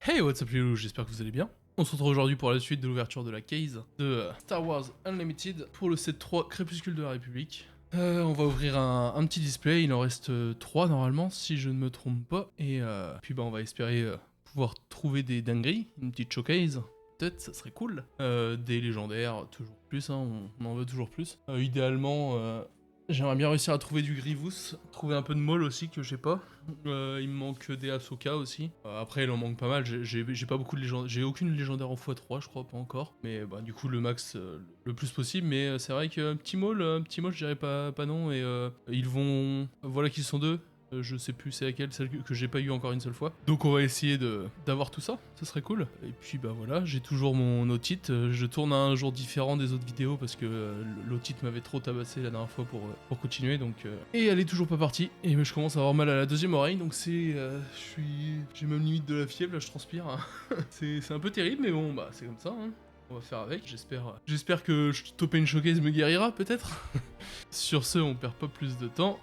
Hey, what's up les loups, j'espère que vous allez bien. On se retrouve aujourd'hui pour la suite de l'ouverture de la case de Star Wars Unlimited pour le set 3 Crépuscule de la République. On va ouvrir un petit display, il en reste 3 normalement si je ne me trompe pas. Et puis bah on va espérer pouvoir trouver des dingueries, une petite showcase. Peut-être, ça serait cool. Des légendaires, toujours plus, hein, on en veut toujours plus. Idéalement, j'aimerais bien réussir à trouver du Grievous, trouver un peu de Maul aussi que j'ai pas. Il me manque des Ahsoka aussi. Après, il en manque pas mal. J'ai pas beaucoup de légendaires. J'ai aucune légendaire en x3, je crois, pas encore. Mais bah, du coup, le max le plus possible. Mais c'est vrai qu'un petit Maul, je dirais pas non. Et ils vont. Voilà qu'ils sont deux. Je sais plus c'est laquelle, celle que j'ai pas eu encore une seule fois. Donc on va essayer d'avoir tout ça, ça serait cool. Et puis bah voilà, j'ai toujours mon Otit, je tourne à un jour différent des autres vidéos parce que l'Otit m'avait trop tabassé la dernière fois pour continuer donc... Et elle est toujours pas partie, et je commence à avoir mal à la deuxième oreille, donc c'est... J'ai même limite de la fièvre, là je transpire. Hein. C'est un peu terrible, mais bon bah c'est comme ça, hein. On va faire avec, j'espère que toper une showcase me guérira peut-être. Sur ce, on perd pas plus de temps.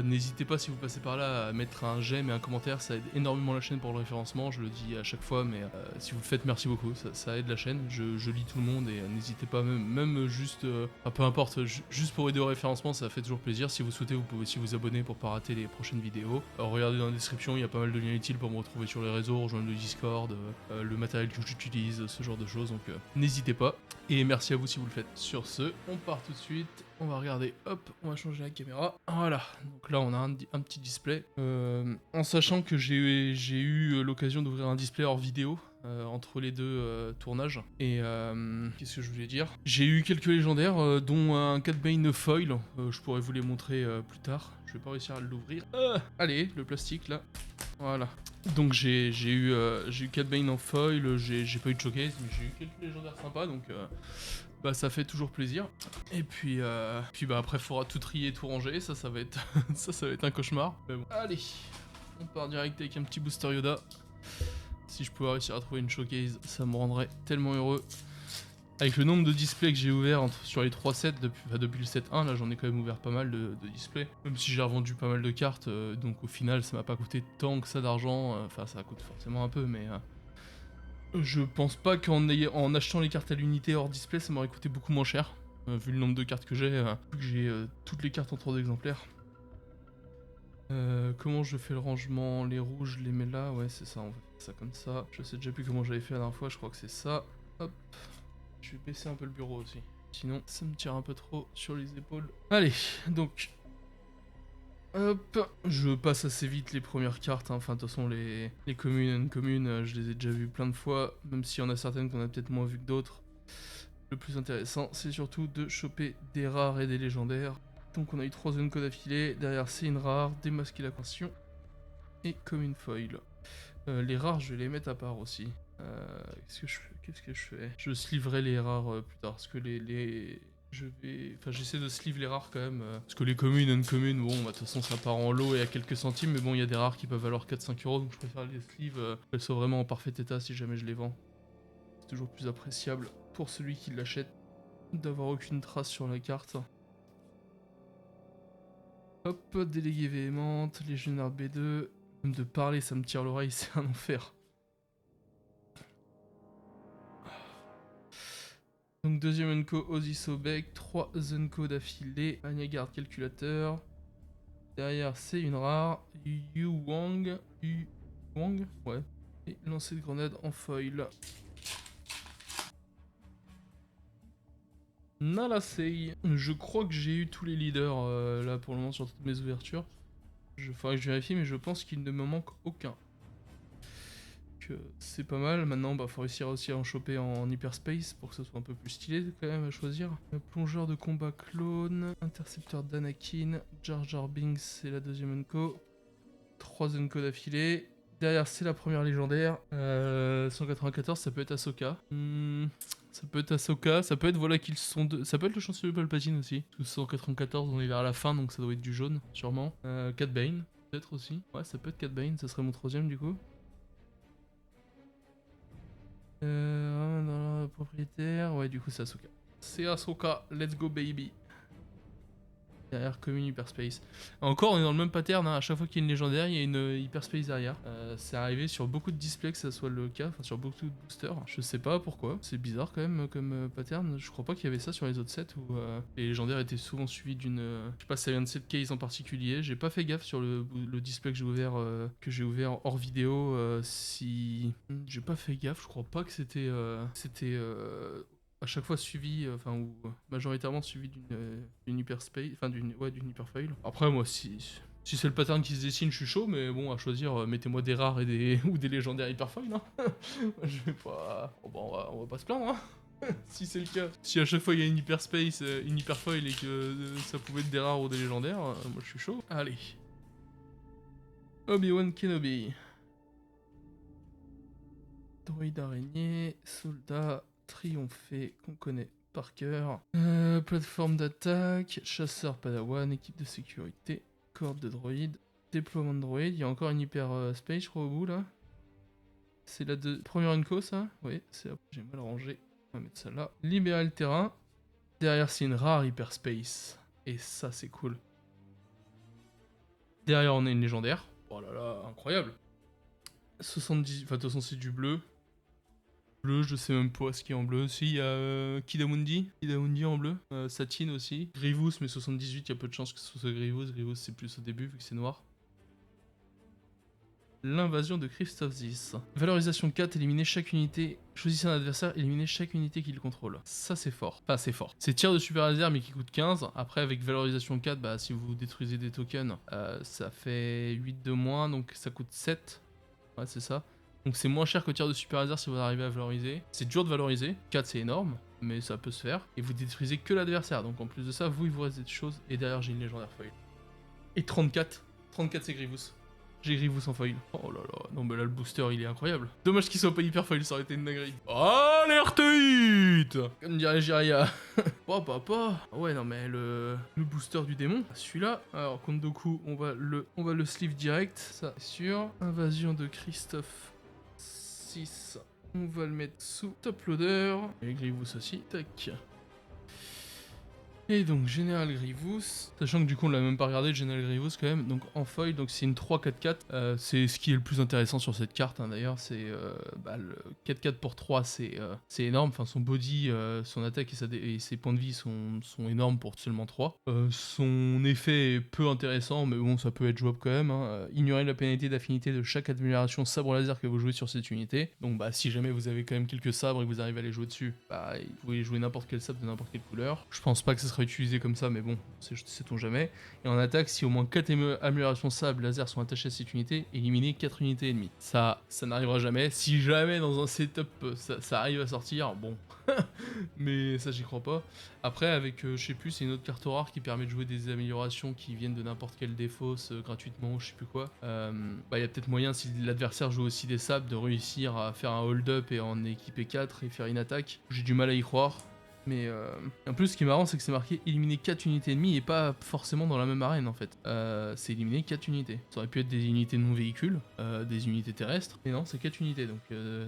N'hésitez pas si vous passez par là à mettre un j'aime et un commentaire, ça aide énormément la chaîne pour le référencement, je le dis à chaque fois, mais si vous le faites, merci beaucoup, ça aide la chaîne, je lis tout le monde et n'hésitez pas, même juste, peu importe, juste pour aider au référencement, ça fait toujours plaisir. Si vous souhaitez, vous pouvez aussi vous abonner pour pas rater les prochaines vidéos. Regardez dans la description, il y a pas mal de liens utiles pour me retrouver sur les réseaux, rejoindre le Discord, le matériel que j'utilise, ce genre de choses, donc n'hésitez pas. Et merci à vous si vous le faites. Sur ce, on part tout de suite, on va regarder, hop, on va changer la caméra, voilà. Donc là, on a un petit display. En sachant que j'ai eu l'occasion d'ouvrir un display hors vidéo entre les deux tournages. Et qu'est-ce que je voulais dire? J'ai eu quelques légendaires, dont un Cat Bane foil. Je pourrais vous les montrer plus tard. Je vais pas réussir à l'ouvrir. Allez, le plastique là. Voilà. Donc j'ai eu Cat Bane en foil. J'ai pas eu de showcase, mais j'ai eu quelques légendaires sympas. Donc bah ça fait toujours plaisir. Et puis bah après faudra tout trier, tout ranger, ça va être ça va être un cauchemar. Mais bon. Allez, on part direct avec un petit booster Yoda. Si je pouvais réussir à trouver une showcase, ça me rendrait tellement heureux. Avec le nombre de displays que j'ai ouvert sur les 3 sets depuis le set 1, là j'en ai quand même ouvert pas mal de displays. Même si j'ai revendu pas mal de cartes, donc au final ça m'a pas coûté tant que ça d'argent. Enfin ça coûte forcément un peu, mais je pense pas qu'en achetant les cartes à l'unité hors display, ça m'aurait coûté beaucoup moins cher. Vu le nombre de cartes que j'ai, toutes les cartes en 3 exemplaires. Comment je fais le rangement? Les rouges, je les mets là, ouais c'est ça, on va faire ça comme ça. Je sais déjà plus comment j'avais fait la dernière fois, je crois que c'est ça. Hop, je vais baisser un peu le bureau aussi. Sinon, ça me tire un peu trop sur les épaules. Allez, donc... Hop, je passe assez vite les premières cartes, hein. Enfin de toute façon les communes, non-communes, je les ai déjà vues plein de fois, même s'il y en a certaines qu'on a peut-être moins vues que d'autres. Le plus intéressant, c'est surtout de choper des rares et des légendaires. Donc on a eu 3 zones code affilées, derrière c'est une rare, démasquer la question, et commune foil. Les rares, je vais les mettre à part aussi. Qu'est-ce que je fais? Je sleeverai les rares plus tard, parce que j'essaie de sleeve les rares quand même, parce que les communes, non-communes, bon, bah, de toute façon ça part en lot et à quelques centimes, mais bon, il y a des rares qui peuvent valoir 4-5 euros, donc je préfère les sleeves, qu'elles soient vraiment en parfait état si jamais je les vends. C'est toujours plus appréciable pour celui qui l'achète d'avoir aucune trace sur la carte. Hop, délégué véhémente, légionnaire B2. Même de parler, ça me tire l'oreille, c'est un enfer. Donc deuxième Unco, Ozzy Sobek, 3 Unco d'affilée, Anya Garde calculateur. Derrière c'est une rare, Yu Wang, ouais. Et lancer de grenade en foil. Nalasei. Je crois que j'ai eu tous les leaders là pour le moment sur toutes mes ouvertures. Faudrait que je vérifie, mais je pense qu'il ne me manque aucun. C'est pas mal. Maintenant, bah, faut réussir aussi à en choper en hyperspace pour que ce soit un peu plus stylé quand même à choisir. Plongeur de combat clone, intercepteur d'Anakin, Jar Jar Binks, c'est la deuxième Unco. 3 Unco d'affilée. Derrière, c'est la première légendaire. 194, ça peut être Ahsoka. Ça peut être Ahsoka, ça peut être voilà qu'ils sont deux. Ça peut être le chancelier Palpatine aussi. Tout 194, on est vers la fin, donc ça doit être du jaune, sûrement. Cat Bane, peut-être aussi. Ouais, ça peut être Cat Bane, ça serait mon troisième du coup. Dans la propriétaire, ouais, du coup c'est Ahsoka. C'est Ahsoka, let's go baby. Derrière commune hyperspace. Encore on est dans le même pattern, hein. À chaque fois qu'il y a une légendaire, il y a une hyperspace derrière. C'est arrivé sur beaucoup de displays que ça soit le cas, enfin sur beaucoup de boosters. Je sais pas pourquoi, c'est bizarre quand même comme pattern. Je crois pas qu'il y avait ça sur les autres sets où les légendaires étaient souvent suivis d'une... je sais pas si ça vient de cette case en particulier, j'ai pas fait gaffe sur le display que j'ai ouvert hors vidéo si... J'ai pas fait gaffe, je crois pas que c'était... à chaque fois suivi, enfin, ou majoritairement suivi d'une hyperspace, enfin d'une hyperfoil. Après, moi, si c'est le pattern qui se dessine, je suis chaud, mais bon, à choisir, mettez-moi des rares et des, ou des légendaires hyperfoil, hein. Je vais pas... Bon, bah, on va pas se plaindre, hein. Si c'est le cas. Si à chaque fois il y a une hyperspace, une hyperfoil et que ça pouvait être des rares ou des légendaires, moi je suis chaud. Allez. Obi-Wan Kenobi. Droïde araignée, soldat, triomphé, qu'on connaît par cœur. Plateforme d'attaque, chasseur padawan, équipe de sécurité, corde de droïde, déploiement de droïde. Il y a encore une hyper space, je crois, au bout là. C'est la première unco, ça? Oui, c'est la... J'ai mal rangé. On va mettre ça là. Libérer le terrain. Derrière, c'est une rare hyperspace. Et ça, c'est cool. Derrière, on a une légendaire. Oh là là, incroyable. 70... Enfin, de toute façon, c'est du bleu. Bleu, je sais même pas ce qui est en bleu. Si, il y a Kidamundi en bleu. Satine aussi. Grievous, mais 78, il y a peu de chances que ce soit Grievous. Grievous, c'est plus au début, vu que c'est noir. L'invasion de Christophe Zis. Valorisation 4, éliminer chaque unité. Choisissez un adversaire, éliminer chaque unité qu'il contrôle. Ça, c'est fort. Enfin, c'est fort. C'est tir de super laser, mais qui coûte 15. Après, avec valorisation 4, bah, si vous détruisez des tokens, ça fait 8 de moins, donc ça coûte 7. Ouais, c'est ça. Donc c'est moins cher que tir de super laser si vous arrivez à valoriser. C'est dur de valoriser. 4, c'est énorme, mais ça peut se faire. Et vous détruisez que l'adversaire. Donc en plus de ça, vous, il vous reste des choses. Et derrière, j'ai une légendaire foil. Et 34. 34, c'est Grievous. J'ai Grievous en foil. Oh là là, non mais là le booster il est incroyable. Dommage qu'il soit pas hyper foil, ça aurait été une dinguerie. Alerte hit comme dirait Jiraiya. Oh papa. Ouais non mais le booster du démon, celui-là. Alors Kondoku, on va le sleeve direct, ça c'est sûr. Invasion de Christophe 6. On va le mettre sous top loader. Et Grievous aussi, tac. Et donc Général Grievous, sachant que du coup on l'a même pas regardé le Général Grievous quand même, donc en foil, donc c'est une 3-4-4, c'est ce qui est le plus intéressant sur cette carte hein, d'ailleurs, c'est le 4-4 pour 3 c'est énorme, enfin son body, son attaque et ses points de vie sont énormes pour seulement 3. Son effet est peu intéressant mais bon ça peut être jouable quand même, hein. Ignorer la pénalité d'affinité de chaque amélioration sabre laser que vous jouez sur cette unité, donc bah si jamais vous avez quand même quelques sabres et que vous arrivez à les jouer dessus, bah vous pouvez jouer n'importe quel sabre de n'importe quelle couleur. Je pense pas que ce sera utilisé comme ça mais bon, sait-on jamais. Et en attaque, si au moins 4 améliorations sabre laser sont attachées à cette unité, éliminez 4 unités ennemies. Ça n'arrivera jamais. Si jamais dans un setup ça arrive à sortir, bon. Mais ça j'y crois pas. Après avec, je sais plus, c'est une autre carte rare qui permet de jouer des améliorations qui viennent de n'importe quelle défausse gratuitement, je sais plus quoi. Bah y a peut-être moyen si l'adversaire joue aussi des sabres de réussir à faire un hold-up et en équiper 4 et faire une attaque. J'ai du mal à y croire. Mais en plus, ce qui est marrant, c'est que c'est marqué éliminer 4 unités ennemies et pas forcément dans la même arène en fait. C'est éliminer 4 unités. Ça aurait pu être des unités non véhicules, des unités terrestres, mais non, c'est 4 unités. Donc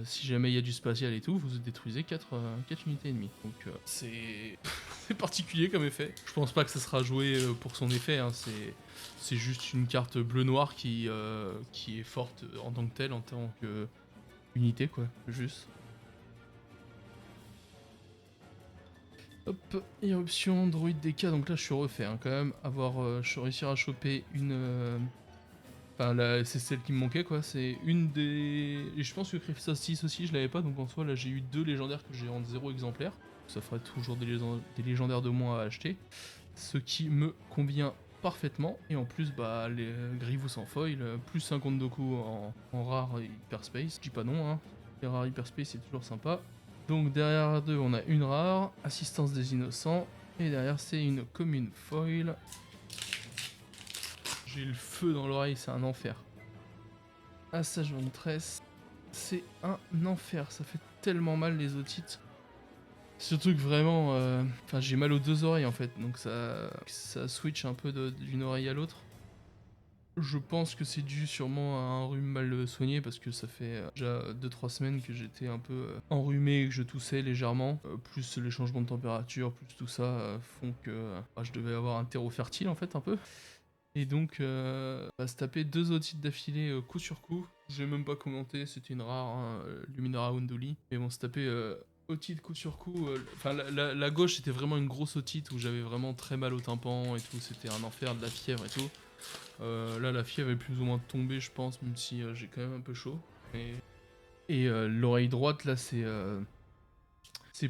si jamais il y a du spatial et tout, vous détruisez 4 unités ennemies. Donc c'est particulier comme effet. Je pense pas que ça sera joué pour son effet, hein. C'est juste une carte bleu-noir qui est forte en tant que telle, en tant que unité quoi, juste. Hop, éruption, droïde DK, donc là je suis refait hein, quand même, réussir à choper une... Enfin là c'est celle qui me manquait quoi, c'est une des... Et je pense que Christophe 6 aussi je l'avais pas, donc en soi là j'ai eu 2 légendaires que j'ai en 0 exemplaire. Ça ferait toujours des légendaires de moins à acheter, ce qui me convient parfaitement. Et en plus bah les Grievous en foil, plus 50 Doku en rare hyperspace, je dis pas non hein, les rares hyperspace c'est toujours sympa. Donc derrière deux, on a une rare, assistance des innocents, et derrière c'est une commune foil. J'ai le feu dans l'oreille, c'est un enfer. Assage Ventress, c'est un enfer, ça fait tellement mal les otites. Surtout que vraiment, enfin j'ai mal aux deux oreilles en fait, donc ça switch un peu d'une oreille à l'autre. Je pense que c'est dû sûrement à un rhume mal soigné parce que ça fait déjà 2-3 semaines que j'étais un peu enrhumé et que je toussais légèrement. Plus les changements de température, plus tout ça font que je devais avoir un terreau fertile en fait un peu. Et donc se taper 2 otites d'affilée coup sur coup. J'ai même pas commenté, c'était une rare, hein, Luminara Unduli. Mais bon, se taper otite coup sur coup. Enfin, la gauche c'était vraiment une grosse otite où j'avais vraiment très mal au tympan et tout. C'était un enfer, de la fièvre et tout. Là, la fièvre est plus ou moins tombée, je pense, même si j'ai quand même un peu chaud. Et l'oreille droite, là, c'est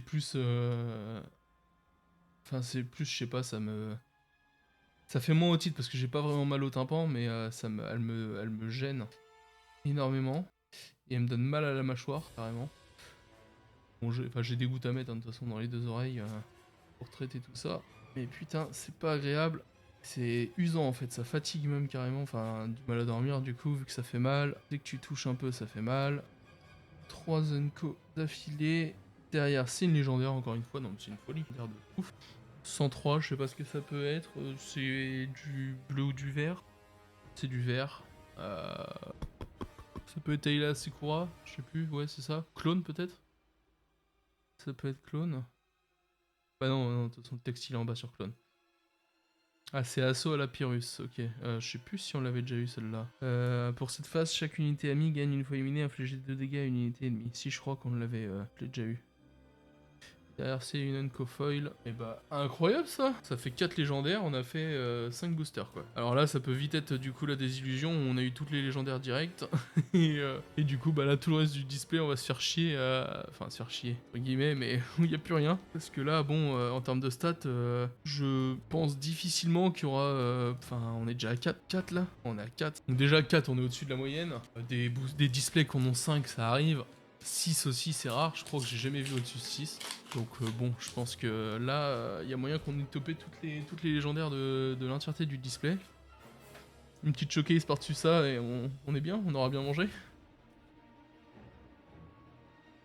plus. Enfin, c'est plus, je sais pas, ça fait moins otite parce que j'ai pas vraiment mal au tympan, mais elle me gêne énormément. Et elle me donne mal à la mâchoire, carrément. Bon, j'ai des gouttes à mettre, hein, de toute façon, dans les 2 oreilles pour traiter tout ça. Mais putain, c'est pas agréable. C'est usant en fait, ça fatigue même carrément, enfin du mal à dormir du coup vu que ça fait mal. Dès que tu touches un peu ça fait mal. 3 Zenko d'affilée. Derrière c'est une légendaire encore une fois, non c'est une folie, l'air de ouf. 103, je sais pas ce que ça peut être, c'est du bleu ou du vert. C'est du vert. Ça peut être Ayla Sekura, je sais plus, ouais c'est ça. Clone peut-être. Ça peut être clone. Bah non, non, de toute façon le texte il est en bas sur clone. Ah, c'est assaut à la Pyrrhus, ok. Je sais plus si on l'avait déjà eu celle-là. Pour cette phase, chaque unité amie gagne une fois éliminée, infliger 2 dégâts à une unité ennemie. Si, je crois qu'on l'avait déjà eu. Derrière, c'est une Unco Foil. Et bah, incroyable ça! Ça fait 4 légendaires, on a fait 5 boosters quoi. Alors là, ça peut vite être du coup la désillusion, on a eu toutes les légendaires directes. et du coup, bah là, tout le reste du display, on va se faire chier. Enfin, se faire chier, entre guillemets, mais où il n'y a plus rien. Parce que là, bon, en termes de stats, je pense difficilement qu'il y aura. Enfin, on est déjà à 4 là. On est à 4. Donc, déjà, 4, on est au-dessus de la moyenne. Des displays qu'on en 5, ça arrive. 6 aussi, c'est rare. Je crois que j'ai jamais vu au-dessus de 6. Donc bon, je pense que là, il y a moyen qu'on ait topé toutes les légendaires de l'entièreté du display. Une petite showcase par-dessus ça et on est bien, on aura bien mangé.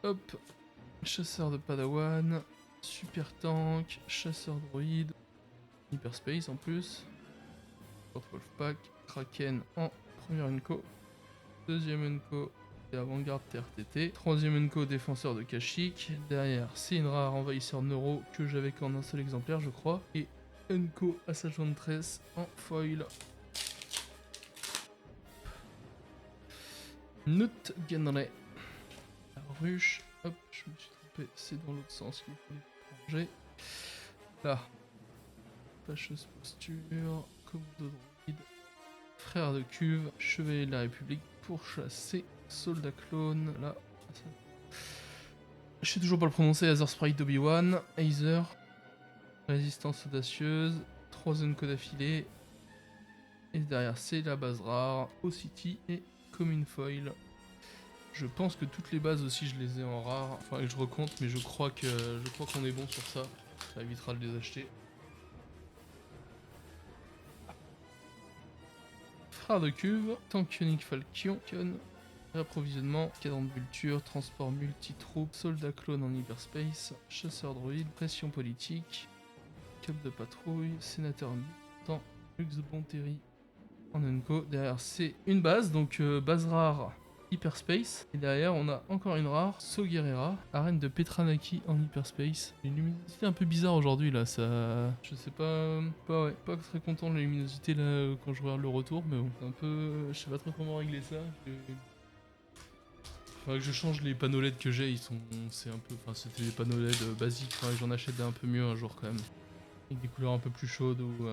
Hop, chasseur de Padawan, super tank, chasseur droïde, hyperspace en plus, Wolfpack, Kraken en première Unco, deuxième Unco et avant-garde TRTT, troisième Unco défenseur de Kashyyyk, derrière c'est une rare envahisseur neuro que j'avais qu'en un seul exemplaire je crois, et Unco Assassin de Tresse en foil. Nut Genrai. La ruche, hop, je me suis trompé, c'est dans l'autre sens qu'il faut ranger. Là, fâcheuse posture, commando droïde, frère de cuve, chevalier de la République, pourchassé, soldat clone, là. Je sais toujours pas le prononcer, Aether Sprite d'Obi-Wan, Aether, résistance audacieuse, 3 zones code affilée, et derrière c'est la base rare, O-City et Commune Foil. Je pense que toutes les bases aussi je les ai en rare, enfin je recompte mais je crois qu'on est bon sur ça, ça évitera de les acheter. Frère de cuve, tank ionique Falcon, réapprovisionnement, cadran de vulture, transport multi-troupes, soldat clone en hyperspace, chasseur droïde, pression politique, cap de patrouille, sénateur temps, Lux Bonterry en Unco. Derrière c'est une base, donc base rare hyperspace. Et derrière on a encore une rare, Soguerera, arène de Petranaki en hyperspace. Une luminosité un peu bizarre aujourd'hui là, ça... Je sais pas... pas très content de la luminosité là quand je regarde le retour, mais bon, c'est un peu... Je sais pas trop comment régler ça. Faudrait que je change les panneaux LED que j'ai, ils sont... C'est un peu... Enfin c'était des panneaux LED basiques, faudrait que j'en achète un peu mieux un jour quand même. Avec des couleurs un peu plus chaudes ou...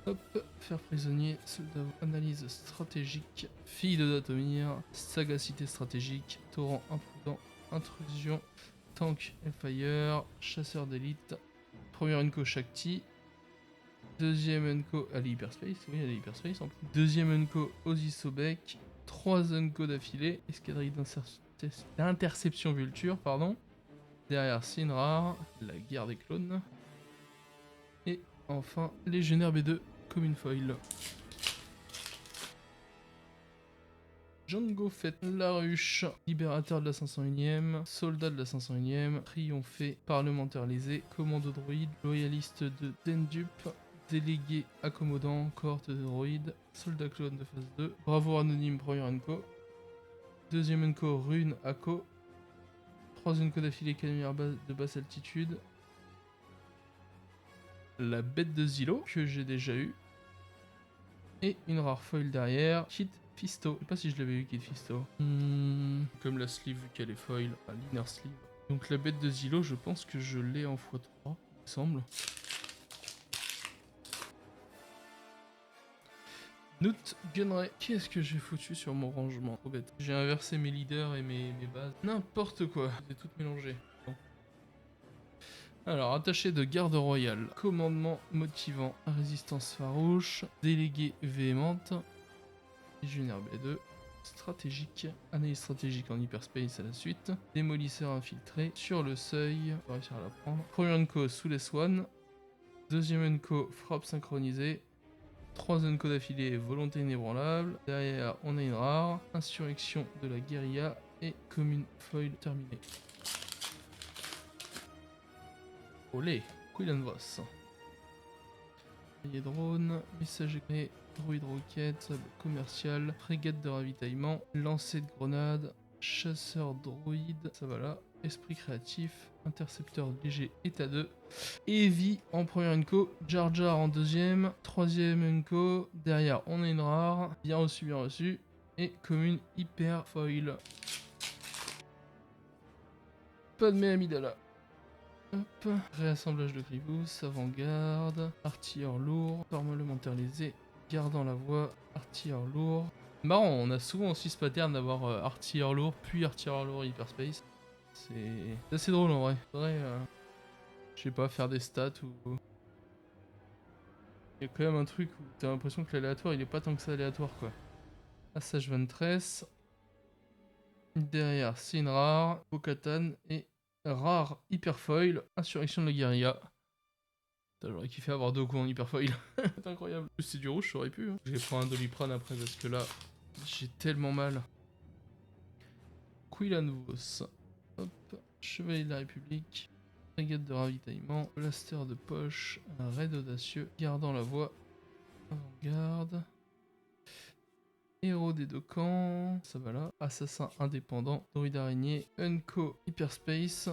Hop, faire prisonnier, soldat, analyse stratégique, fille de Datomir, sagacité stratégique, torrent imprudent, intrusion, tank et fire, chasseur d'élite, première Unco Shakti, deuxième Unco à l'hyperspace, oui à l'hyperspace en plus, deuxième Unco Ozzy Sobek, 3 Unco d'affilée, escadrille d'interception vulture, pardon, derrière Sinrar, la guerre des clones, et enfin légionnaire B2 comme une foil. Django Fett, la ruche, libérateur de la 501ème, soldat de la 501ème, triomphé, parlementaire lésé, commando droïde, loyaliste de Dendup, délégué accommodant, cohorte de droïdes, soldat clone de phase 2, bravoure anonyme, premier Enco, deuxième Enco, rune Akko, 3 Enco d'affilée canonnière de basse altitude, la bête de Zilo, que j'ai déjà eu, et une rare foil derrière, Kit Fisto. Je sais pas si je l'avais eu, Kit Fisto. Comme la sleeve, vu qu'elle est foil, l'inner sleeve. Donc la bête de Zilo, je pense que je l'ai en x3, il me semble. Note Gunray. Qu'est-ce que j'ai foutu sur mon rangement? Trop bête. J'ai inversé mes leaders et mes bases. N'importe quoi. J'ai tout mélangé. Bon. Alors, attaché de garde royale. Commandement motivant. Résistance farouche. Délégué véhémente. Légionnaire B2. Stratégique. Analyse stratégique en hyperspace à la suite. Démolisseur infiltré. Sur le seuil. On va réussir à la prendre. Premier Enco sous les Swans. Deuxième Enco frappe synchronisée. 3 Enco d'affilée, volonté inébranlable. Derrière, on a une rare. Insurrection de la guérilla et commune foil terminée. Olé, Quillan Voss. Drone, messager, droïde roquette, sable commercial, frégate de ravitaillement, lancer de grenade, chasseur droïde, ça va là. Esprit créatif, intercepteur léger état 2, Heavy en premier Enco, Jar Jar en deuxième, troisième Enco, derrière on a une rare, bien reçu, et commune hyper foil. Pas de Amidala. Hop, réassemblage de Grievous, avant-garde, artilleur lourd, parlementaire lésé, gardant la voie, artilleur lourd. Marrant, on a souvent aussi ce pattern d'avoir artilleur lourd, puis artilleur lourd hyperspace. C'est assez drôle en vrai. Faudrait, je sais pas, faire des stats ou... Il y a quand même un truc où t'as l'impression que l'aléatoire il est pas tant que ça aléatoire quoi. Assage Ventress. Derrière c'est une rare, Bo-Katan et rare hyperfoil, Insurrection de la guérilla. J'aurais kiffé avoir 2 coups en hyperfoil. C'est incroyable. En plus c'est du rouge, j'aurais pu. Hein. Je vais prendre un Doliprane après parce que là, j'ai tellement mal. Quillan Voss. Hop, Chevalier de la République. Frégate de ravitaillement. Blaster de poche. Un raid audacieux. Gardant la voie. Avant-garde. Héros des deux camps. Ça va là. Assassin indépendant. Droïde araignée. Unco Hyperspace.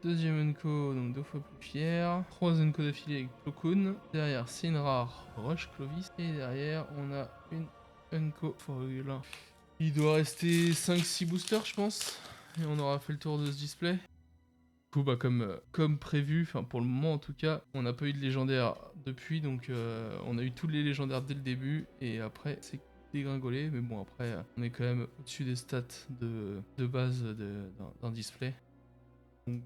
Deuxième Unco, donc 2 fois plus fier. 3 Unco d'affilée avec Plo Koon. Derrière, c'est une rare Rush Clovis. Et derrière, on a une Unco foil. Il doit rester 5-6 boosters, je pense. Et on aura fait le tour de ce display. Du coup, bah, comme prévu, enfin pour le moment en tout cas, on n'a pas eu de légendaire depuis. Donc on a eu tous les légendaires dès le début. Et après, c'est dégringolé. Mais bon, après, on est quand même au-dessus des stats de base d'un display. Donc,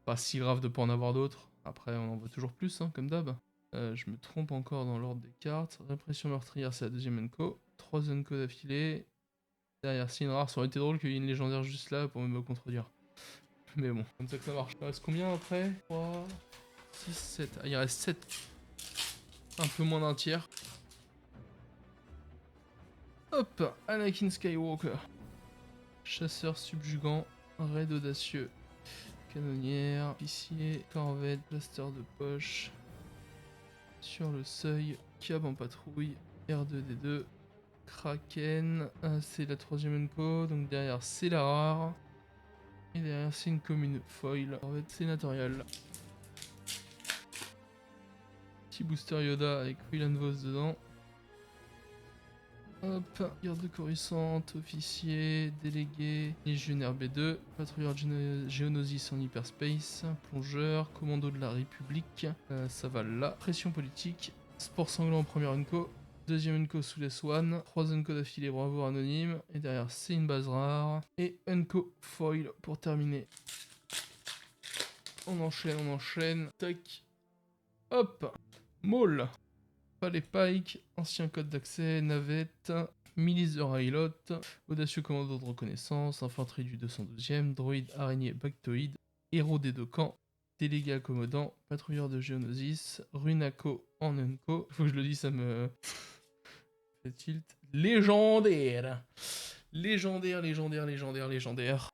pas si grave de pas en avoir d'autres. Après, on en veut toujours plus, hein, comme d'hab. Je me trompe encore dans l'ordre des cartes. Répression meurtrière, c'est la deuxième Enco. 3 Enco d'affilée. Derrière, c'est une rare. Ça aurait été drôle qu'il y ait une légendaire juste là pour me contredire. Mais bon, comme ça que ça marche. Il reste combien après? 3, 6, 7. Ah, il reste 7. Un peu moins d'un tiers. Hop, Anakin Skywalker. Chasseur subjugant. Raid audacieux. Canonnière, officier, corvette, blaster de poche. Sur le seuil, cab en patrouille, R2D2, Kraken, c'est la troisième Enco, donc derrière c'est la rare. Et derrière c'est une commune foil, corvette sénatoriale. Petit booster Yoda avec Quillan Voss dedans. Hop, garde Coruscant, officier, délégué, légionnaire B2, patrouilleur Geonosis en hyperspace, plongeur, commando de la République, ça va là, pression politique, sport sanglant en première Unco, deuxième Unco sous les Swan, 3 Unco d'affilée bravoure anonyme, et derrière c'est une base rare, et Unco foil pour terminer. On enchaîne, tac, hop, Maul. Les Pike, ancien code d'accès, navette, milice de Railot, audacieux commando de reconnaissance, infanterie du 212e, droïde araignée bactoïde, héros des deux camps, délégué accommodant, patrouilleur de Geonosis, Runako en Unco. Faut que je le dise, ça me fait tilt. Légendaire. Légendaire.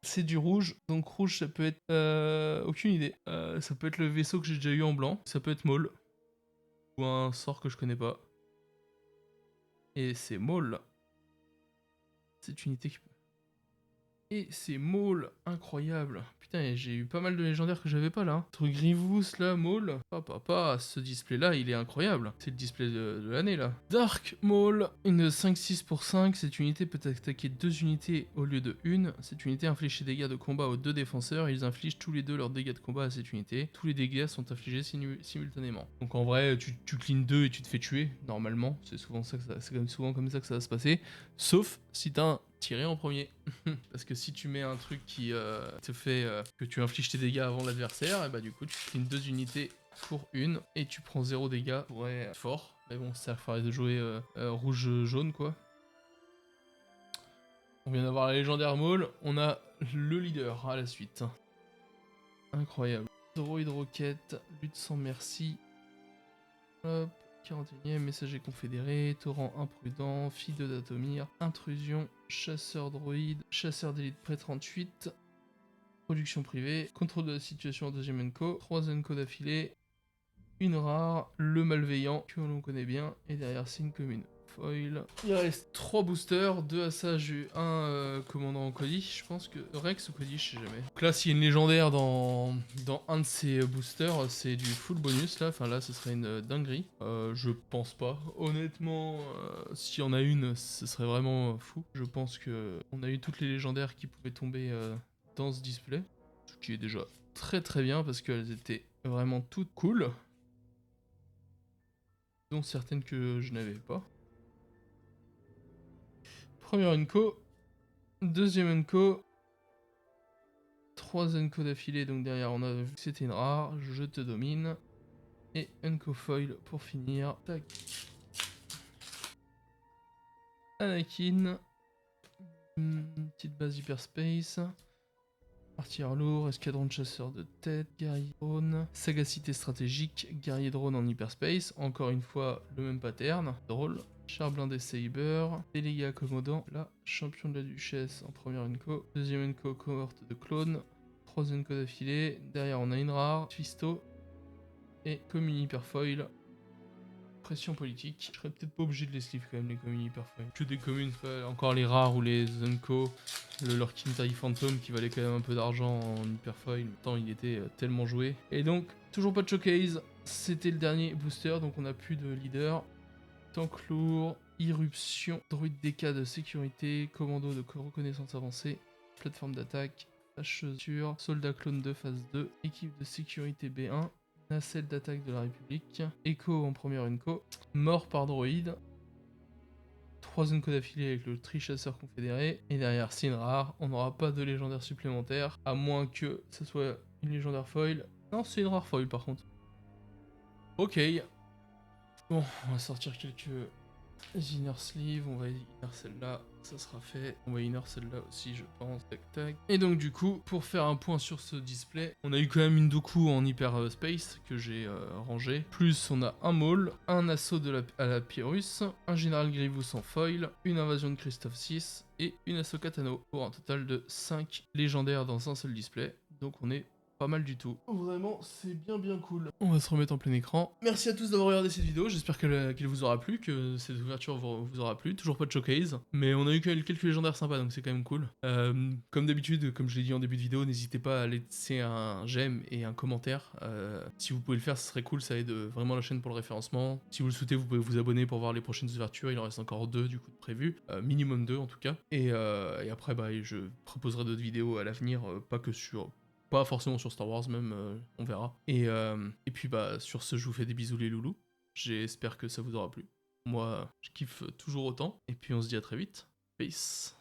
C'est du rouge, donc rouge ça peut être... aucune idée. Ça peut être le vaisseau que j'ai déjà eu en blanc, ça peut être Maul. ou un sort que je connais pas. Et c'est Maul. Cette unité qui peut... Et c'est Maul, incroyable. Putain, j'ai eu pas mal de légendaires que j'avais pas là. Entre Grievous là, Maul. Papa, ce display là, il est incroyable. C'est le display de l'année là. Dark Maul, une 5-6 pour 5. Cette unité peut attaquer 2 unités au lieu de 1. Cette unité inflige des dégâts de combat aux 2 défenseurs. Ils infligent tous les deux leurs dégâts de combat à cette unité. Tous les dégâts sont infligés simultanément. Donc en vrai, tu clean 2 et tu te fais tuer, normalement. C'est souvent ça que c'est quand même souvent comme ça que ça va se passer. Sauf si t'as tiré en premier. Parce que si tu mets un truc qui te fait que tu infliges tes dégâts avant l'adversaire, et bah du coup tu clean 2 unités pour 1 et tu prends 0 dégâts. Ouais, fort. Mais bon, ça ferait de jouer rouge-jaune quoi. On vient d'avoir la légendaire Maul, on a le leader à la suite. Incroyable. Droid roquette, lutte sans merci. Hop. 41ème, messager confédéré, torrent imprudent, fille de Datomir, intrusion, chasseur droïde, chasseur d'élite près 38, production privée, contrôle de la situation en 2ème Enco, 3 Enco d'affilée, une rare, le malveillant, que l'on connaît bien, et derrière c'est une commune. Foil. Il reste 3 boosters, 2 Assage et 1 commandant Cody. Je pense que Rex ou Cody, je sais jamais. Donc là, s'il y a une légendaire dans un de ces boosters, c'est du full bonus là. Enfin là, ce serait une dinguerie. Je pense pas. Honnêtement, s'il y en a une, ce serait vraiment fou. Je pense que on a eu toutes les légendaires qui pouvaient tomber dans ce display. Ce qui est déjà très très bien parce qu'elles étaient vraiment toutes cool. Dont certaines que je n'avais pas. Première Enco, deuxième Enco, 3 Enco d'affilée, donc derrière on a vu que c'était une rare, je te domine, et Enco foil pour finir, tac. Anakin, petite base hyperspace, artilleur lourd, escadron de chasseurs de tête, guerrier drone, sagacité stratégique, guerrier drone en hyperspace, encore une fois le même pattern, drôle. Char blindé Saber, délégué accommodant, là, champion de la duchesse en première Enco, deuxième Enco cohorte de clones, troisième Enco d'affilée, derrière on a une rare, Fisto, et commune hyperfoil, pression politique. Je serais peut-être pas obligé de les sleeve quand même les communes hyperfoil. Que des communes, encore les rares ou les Enco, le Lurking TIE Phantom qui valait quand même un peu d'argent en hyperfoil, tant il était tellement joué. Et donc, toujours pas de showcase, c'était le dernier booster, donc on a plus de leader. Tank lourd, irruption, droïde DK de sécurité, commando de reconnaissance avancée, plateforme d'attaque, fâcheusure, soldat clone de phase 2, équipe de sécurité B1, nacelle d'attaque de la République, Echo en première Enco, mort par droïde, 3 Enco d'affilée avec le tri-chasseur confédéré, et derrière c'est une rare, on n'aura pas de légendaire supplémentaire, à moins que ce soit une légendaire foil. Non, c'est une rare foil par contre. Ok. Bon, on va sortir quelques inner sleeve, on va inner celle-là, ça sera fait. On va inner celle-là aussi, je pense. Tac tac. Et donc du coup, pour faire un point sur ce display, on a eu quand même une Dooku en hyper space que j'ai rangé. Plus on a un Maul, un assaut à la Pyrrhus, un général Grievous en foil, une invasion de Christophe 6 et une Ahsoka Tano. Pour un total de 5 légendaires dans un seul display. Donc on est pas mal du tout. Vraiment, c'est bien cool. On va se remettre en plein écran. Merci à tous d'avoir regardé cette vidéo, j'espère qu'elle vous aura plu, que cette ouverture vous aura plu. Toujours pas de showcase, mais on a eu quand même quelques légendaires sympas, donc c'est quand même cool. Comme d'habitude, comme je l'ai dit en début de vidéo, n'hésitez pas à laisser un j'aime et un commentaire. Si vous pouvez le faire, ce serait cool, ça aide vraiment la chaîne pour le référencement. Si vous le souhaitez, vous pouvez vous abonner pour voir les prochaines ouvertures, il en reste encore 2 du coup de prévues, minimum 2 en tout cas. Et après, bah, je proposerai d'autres vidéos à l'avenir, pas forcément sur Star Wars même, on verra. Et puis bah sur ce, je vous fais des bisous les loulous. J'espère que ça vous aura plu. Moi, je kiffe toujours autant. Et puis on se dit à très vite. Peace.